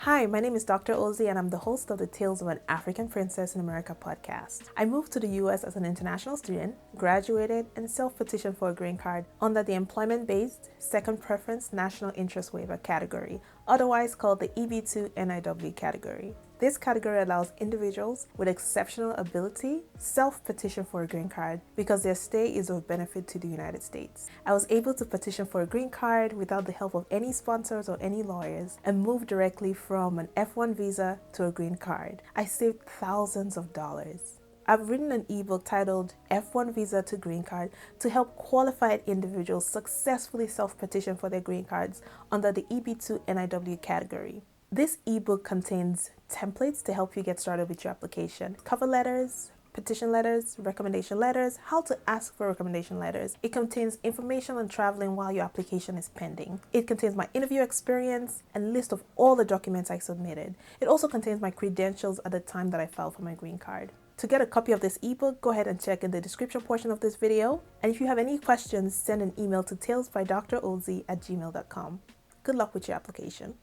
Hi, my name is Dr. Ozzy and I'm the host of the Tales of an African Princess in America podcast. I moved to the US as an international student, graduated, and self-petitioned for a green card under the employment-based second preference national interest waiver category, otherwise called the EB2-NIW category. This category allows individuals with exceptional ability self-petition for a green card because their stay is of benefit to the United States. I was able to petition for a green card without the help of any sponsors or any lawyers and move directly from an F-1 visa to a green card. I saved thousands of dollars. I've written an ebook titled F-1 Visa to Green Card to help qualified individuals successfully self-petition for their green cards under the EB2-NIW category. This ebook contains templates to help you get started with your application, cover letters, petition letters, recommendation letters, how to ask for recommendation letters. It contains information on traveling while your application is pending. It contains my interview experience and list of all the documents I submitted. It also contains my credentials at the time that I filed for my green card. To get a copy of this ebook, go ahead and check in the description portion of this video. And if you have any questions, send an email to talesbydrozy@gmail.com. Good luck with your application.